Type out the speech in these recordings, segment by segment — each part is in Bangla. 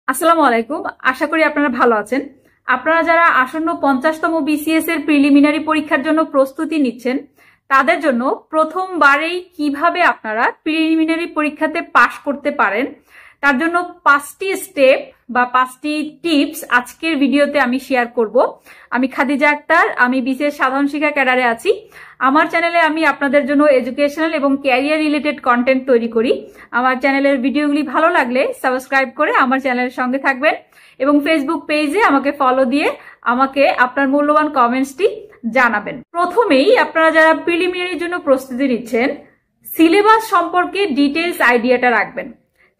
আসসালামু আলাইকুম। আশা করি আপনারা ভালো আছেন। আপনারা যারা আসন্ন 50তম বিসিএস এর প্রিলিমিনারি পরীক্ষার জন্য প্রস্তুতি নিচ্ছেন, তাদের জন্য প্রথমবারেই কিভাবে আপনারা প্রিলিমিনারি পরীক্ষাতে পাশ করতে পারেন, তার জন্য 5টি স্টেপ বা 5টি টিপস আজকের ভিডিওতে আমি শেয়ার করব। আমি খাদিজা আক্তার, আমি বিসিএস সাধারণ শিক্ষা ক্যাডারে আছি। আমার চ্যানেলে আমি আপনাদের জন্য এডুকেশনাল এবং ক্যারিয়ার রিলেটেড কন্টেন্ট তৈরি করি। আমার চ্যানেলের ভিডিওগুলি ভালো লাগলে সাবস্ক্রাইব করে আমার চ্যানেলের সঙ্গে থাকবেন এবং ফেসবুক পেজে আমাকে ফলো দিয়ে আমাকে আপনার মূল্যবান কমেন্টসটি জানাবেন। প্রথমেই আপনারা যারা প্রিলিমিনারির জন্য প্রস্তুতি নিচ্ছেন, সিলেবাস সম্পর্কে ডিটেলস আইডিয়াটা রাখবেন।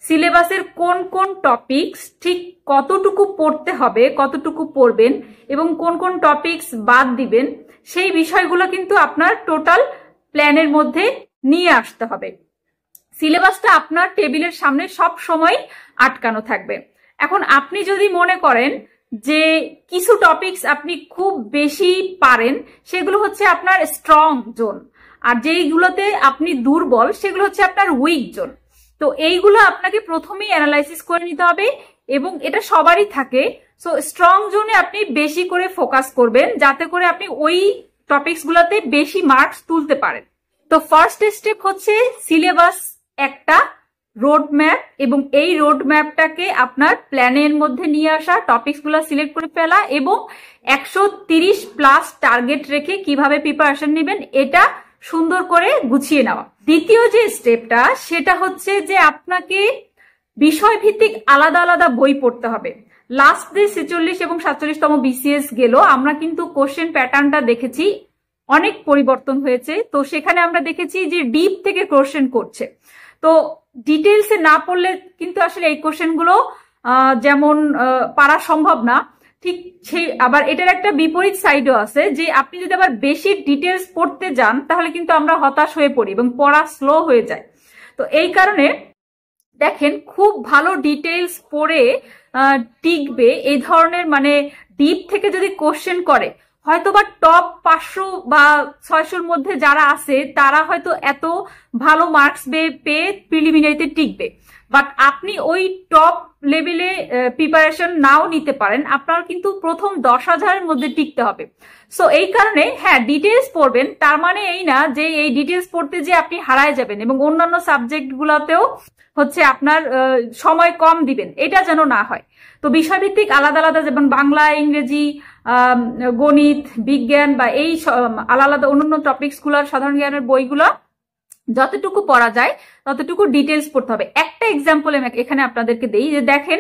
সিলেবাসের কোন কোন টপিকস ঠিক কতটুকু পড়তে হবে, কতটুকু পড়বেন এবং কোন কোন টপিকস বাদ দিবেন, সেই বিষয়গুলো কিন্তু আপনার টোটাল প্ল্যানের মধ্যে নিয়ে আসতে হবে। সিলেবাসটা আপনার টেবিলের সামনে সব সময় আটকানো থাকবে। এখন আপনি যদি মনে করেন যে কিছু টপিকস আপনি খুব বেশি পারেন, সেগুলো হচ্ছে আপনার স্ট্রং জোন, আর যেইগুলোতে আপনি দুর্বল সেগুলো হচ্ছে আপনার উইক জোন। তো এইগুলো আপনাকে প্রথমেই অ্যানালাইসিস করে নিতে হবে এবং এটা সবারই থাকে। সো স্ট্রং জোনে আপনি বেশি করে ফোকাস করবেন, যাতে করে আপনি ওই টপিকস গুলোতে বেশি মার্কস তুলতে পারেন। তো ফার্স্ট স্টেপ হচ্ছে সিলেবাস একটা রোড ম্যাপ, এবং এই রোড ম্যাপটাকে আপনার প্ল্যানের মধ্যে নিয়ে আসা, টপিকস গুলো সিলেক্ট করে ফেলা এবং 130+ টার্গেট রেখে কিভাবে প্রিপারেশন নেবেন এটা সুন্দর করে গুছিয়ে নেওয়া। দ্বিতীয় যে স্টেপটা, সেটা হচ্ছে যে আপনাকে বিষয়ভিত্তিক আলাদা আলাদা বই পড়তে হবে। লাস্ট যে 46 এবং 47তম বিসিএস গেল, আমরা কিন্তু কোশ্চেন প্যাটার্নটা দেখেছি অনেক পরিবর্তন হয়েছে। তো সেখানে আমরা দেখেছি যে ডিপ থেকে কোশ্চেন করছে। তো ডিটেলসে না পড়লে কিন্তু আসলে এই কোশ্চেনগুলো যেমন পারা সম্ভব না, ঠিক সেই আবার এটার একটা বিপরীত সাইডও আছে, যে আপনি যদি আবার বেশি ডিটেলস পড়তে যান তাহলে কিন্তু আমরা হতাশ হয়ে পড়ি এবং পড়া স্লো হয়ে যায়। তো এই কারণে দেখেন, খুব ভালো ডিটেলস পড়ে টিকবে এই ধরনের, মানে ডিপ থেকে যদি কোশ্চেন করে, হয়তো বা টপ 500 বা 600-র মধ্যে যারা আছে তারা হয়তো এত ভালো মার্কস পেয়ে প্রিলিমিনারিতে টিকবে, বাট আপনি ওই টপ লেভেলে প্রিপারেশন নাও নিতে পারেন, আপনার কিন্তু প্রথম 10,000-এর মধ্যে টিকতে হবে। সো এই কারণে হ্যাঁ, ডিটেলস পড়বেন, তার মানে এই না যে এই ডিটেলস পড়তে যে আপনি হারায় যাবেন এবং অন্যান্য সাবজেক্ট গুলাতেও হচ্ছে আপনার সময় কম দিবেন, এটা যেন না হয়। তো বিষয়ভিত্তিক আলাদা আলাদা, যেমন বাংলা, ইংরেজি, গণিত, বিজ্ঞান বা এই আলাদা আলাদা অন্যান্য টপিকস গুলার সাধারণ জ্ঞানের বইগুলো যতটুকু পড়া যায় ততটুকু ডিটেলস পড়তে হবে। একটা এক্সাম্পল এখানে আপনাদেরকে দেই, যে দেখেন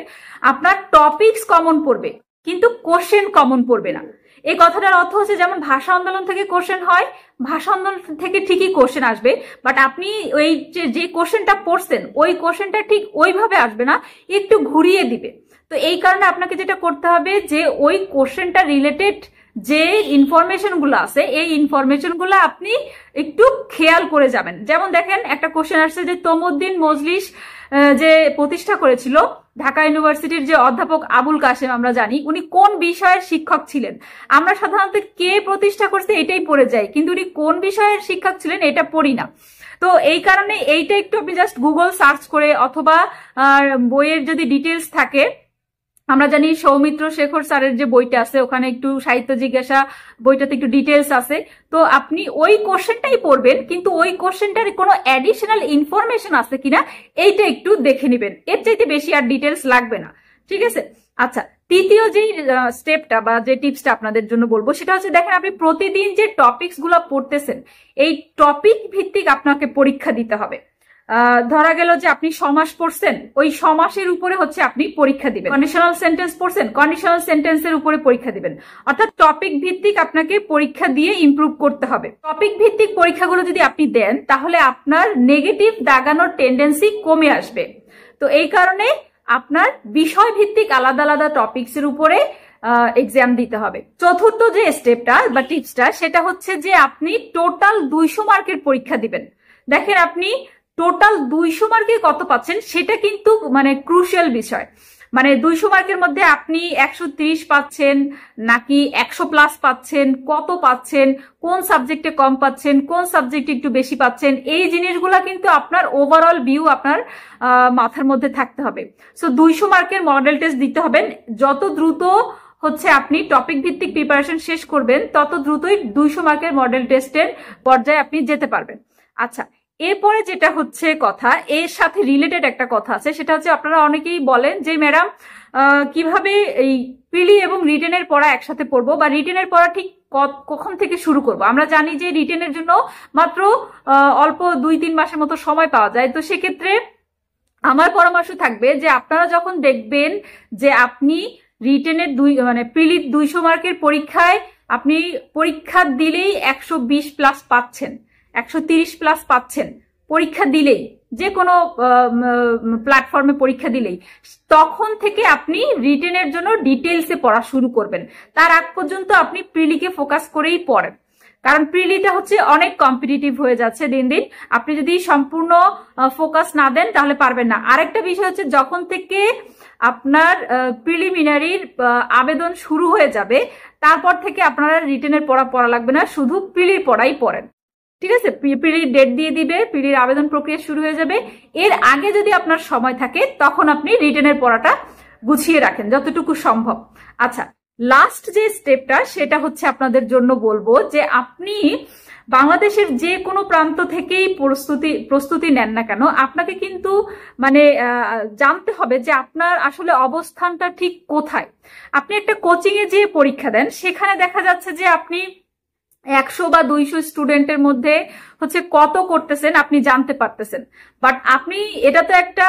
আপনার টপিকস কমন পড়বে কিন্তু কোশ্চেন কমন পড়বে না। এই কথাটার অর্থ হচ্ছে, যেমন ভাষা আন্দোলন থেকে কোশ্চেন হয়, ভাষা আন্দোলন থেকে ঠিকই কোশ্চেন আসবে, বাট আপনি ওই যে কোশ্চেনটা পড়ছেন ওই কোশ্চেনটা ঠিক ওইভাবে আসবে না, একটু ঘুরিয়ে দিবে। তো এই কারণে আপনাকে যেটা করতে হবে, যে ওই কোশ্চেনটা রিলেটেড যে ইনফরমেশন গুলো আছে, এই ইনফরমেশন গুলো আপনি একটু খেয়াল করে যাবেন। যেমন দেখেন, একটা কোশ্চেন আসছে যে তমুদ্দিন মজলিস যে প্রতিষ্ঠা করেছিল ঢাকা ইউনিভার্সিটির যে অধ্যাপক আবুল কাশেম, আমরা জানি উনি কোন বিষয়ের শিক্ষক ছিলেন। আমরা সাধারণত কে প্রতিষ্ঠা করছে এটাই পড়ে যাই, কিন্তু উনি কোন বিষয়ের শিক্ষক ছিলেন এটা পড়ি না। তো এই কারণে এইটা একটু আপনি জাস্ট গুগল সার্চ করে, অথবা বইয়ের যদি ডিটেলস থাকে, আমরা জানি সৌমিত্র শেখর স্যারের যে বইটা আছে ওখানে একটু সাহিত্য জিজ্ঞাসা বইটাতে একটু ডিটেলস আছে। তো আপনি ওই কোশ্চেনটাই পড়বেন, কিন্তু ওই কোশ্চেনটার কোনো অ্যাডিশনাল ইনফরমেশন আছে কিনা এইটা একটু দেখে নেবেন, এর চাইতে বেশি আর ডিটেলস লাগবে না। ঠিক আছে? আচ্ছা, তৃতীয় যে স্টেপটা বা যে টিপসটা আপনাদের জন্য বলবো, সেটা হচ্ছে দেখেন, আপনি প্রতিদিন যে টপিকস গুলো পড়তেছেন এই টপিক ভিত্তিক আপনাকে পরীক্ষা দিতে হবে। ধরা গেল যে আপনি সমাস পড়ছেন, ওই সমাসের উপরে হচ্ছে আপনি পরীক্ষা দিবেন। কন্ডিশনাল সেন্টেন্স পড়ছেন, কন্ডিশনাল সেন্টেন্সের উপরে পরীক্ষা দিবেন। অর্থাৎ টপিক ভিত্তিক আপনাকে পরীক্ষা দিয়ে ইমপ্রুভ করতে হবে। টপিক ভিত্তিক পরীক্ষাগুলো যদি আপনি দেন, তাহলে আপনার নেগেটিভ দাগানোর টেন্ডেন্সি কমে আসবে। তো এই কারণে আপনার বিষয় ভিত্তিক আলাদা আলাদা টপিকসের উপরে এক্সাম দিতে হবে। চতুর্থ যে স্টেপটা বা টিপসটা, সেটা হচ্ছে যে আপনি টোটাল 200 মার্কের পরীক্ষা দিবেন। দেখেন, আপনি টোটাল 200 মার্কে কত পাচ্ছেন সেটা কিন্তু মানে ক্রুশিয়াল বিষয়। মানে 200 মার্কের মধ্যে আপনি 130 পাচ্ছেন নাকি 100+ পাচ্ছেন, কত পাচ্ছেন, কোন সাবজেক্টে কম পাচ্ছেন, কোন সাবজেক্টে একটু বেশি পাচ্ছেন, এই জিনিসগুলা কিন্তু আপনার ওভারঅল ভিউ আপনার মাথার মধ্যে থাকতে হবে। সো 200 মার্কের মডেল টেস্ট দিতে হবেন। যত দ্রুত হচ্ছে আপনি টপিক ভিত্তিক প্রিপারেশন শেষ করবেন তত দ্রুতই 200 মার্কের মডেল টেস্টের পর্যায়ে আপনি যেতে পারবেন। আচ্ছা, এরপরে যেটা হচ্ছে কথা, এর সাথে রিলেটেড একটা কথা আছে, সেটা হচ্ছে আপনারা অনেকেই বলেন যে ম্যাডাম কিভাবে এই প্রিলি এবং রিটেনের পড়া একসাথে পড়বো, বা রিটেনের পড়া ঠিক কখন থেকে শুরু করব। আমরা জানি যে রিটেনের জন্য মাত্র অল্প 2-3 মাসের মতো সময় পাওয়া যায়। তো সেক্ষেত্রে আমার পরামর্শ থাকবে যে আপনারা যখন দেখবেন যে আপনি রিটেনের প্রিলির 200 মার্কের পরীক্ষায় আপনি পরীক্ষা দিলেই 120+ পাচ্ছেন, 130+ পাচ্ছেন পরীক্ষা দিলেই, যে কোনো প্ল্যাটফর্মে পরীক্ষা দিলেই, তখন থেকে আপনি রিটেনের জন্য ডিটেলসে পড়া শুরু করবেন। তার আগ পর্যন্ত আপনি প্রিলিকে ফোকাস করেই পড়েন, কারণ প্রিলিটা হচ্ছে অনেক কম্পিটিটিভ হয়ে যাচ্ছে দিন দিন। আপনি যদি সম্পূর্ণ ফোকাস না দেন তাহলে পারবেন না। আরেকটা বিষয় হচ্ছে, যখন থেকে আপনার প্রিলিমিনারির আবেদন শুরু হয়ে যাবে তারপর থেকে আপনারা রিটেনের পড়া লাগবে না, শুধু প্রিলির পড়াই পড়েন। ঠিক আছে, প্রিলির ডেট দিয়ে দিবে, প্রিলির আবেদন প্রক্রিয়া শুরু হয়ে যাবে। এর আগে যদি আপনার সময় থাকে তখন আপনি রিটেনের পড়াটা গুছিয়ে রাখেন যতটুকু সম্ভব। আচ্ছা, লাস্ট যে স্টেপটা সেটা হচ্ছে আপনাদের জন্য বলবো যে আপনি বাংলাদেশের যে কোনো প্রান্ত থেকেই প্রস্তুতি নেন না কেন, আপনাকে কিন্তু জানতে হবে যে আপনার আসলে অবস্থানটা ঠিক কোথায়। আপনি একটা কোচিং এ যে পরীক্ষা দেন, সেখানে দেখা যাচ্ছে যে আপনি 100 বা 200 স্টুডেন্টের মধ্যে হচ্ছে কত করতেছেন আপনি জানতে পারতেছেন। বাট আপনি এটা তো একটা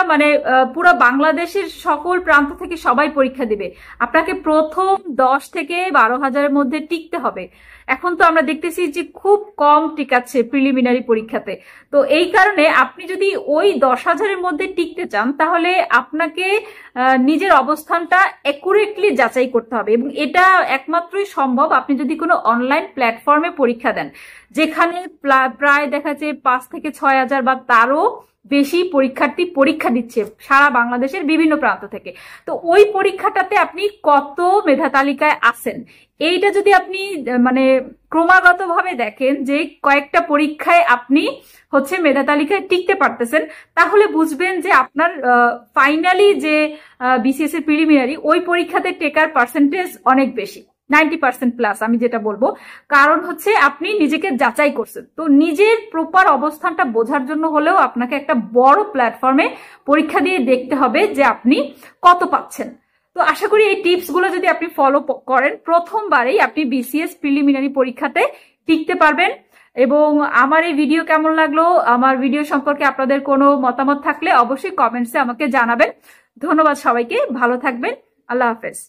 পুরো বাংলাদেশের সকল প্রান্ত থেকে সবাই পরীক্ষা দিবে, আপনাকে প্রথম 10 থেকে 12,000-এর মধ্যে টিকতে হবে। এখন তো আমরা দেখতেছি যে খুব কম টিকাচ্ছে প্রিলিমিনারি পরীক্ষাতে। তো এই কারণে আপনি যদি ওই 10,000-এর মধ্যে টিকতে চান তাহলে আপনাকে নিজের অবস্থানটা একুরেটলি যাচাই করতে হবে, এবং এটা একমাত্রই সম্ভব আপনি যদি কোনো অনলাইন প্ল্যাটফর্মে পরীক্ষা দেন, যেখানে প্রায় দেখা যাচ্ছে 5 থেকে 6,000 বা তারও বেশি পরীক্ষার্থী পরীক্ষা দিচ্ছে সারা বাংলাদেশের বিভিন্ন প্রান্ত থেকে। তো ওই পরীক্ষাটাতে আপনি কত মেধা তালিকায় আছেন, এইটা যদি আপনি ক্রমাগত ভাবে দেখেন যে কয়েকটা পরীক্ষায় আপনি হচ্ছে মেধা তালিকায় টিকতে পারতেছেন, তাহলে বুঝবেন যে আপনার ফাইনালি যে বিসিএস এর প্রিলিমিনারি ওই পরীক্ষাতে টেকার পার্সেন্টেজ অনেক বেশি, 90% আমি যেটা বলবো। কারণ হচ্ছে আপনি নিজেকে যাচাই করছেন। তো নিজের প্রপার অবস্থানটা বোঝার জন্য হলেও আপনাকে একটা বড় প্ল্যাটফর্মে পরীক্ষা দিয়ে দেখতে হবে যে আপনি কত পাচ্ছেন। তো আশা করি এই টিপস গুলো যদি আপনি ফলো করেন, প্রথমবারেই আপনি বিসিএস প্রিলিমিনারি পরীক্ষাতে টিকতে পারবেন। এবং আমার এই ভিডিও কেমন লাগলো, আমার ভিডিও সম্পর্কে আপনাদের কোনো মতামত থাকলে অবশ্যই কমেন্টসে আমাকে জানাবেন। ধন্যবাদ সবাইকে, ভালো থাকবেন, আল্লাহ হাফেজ।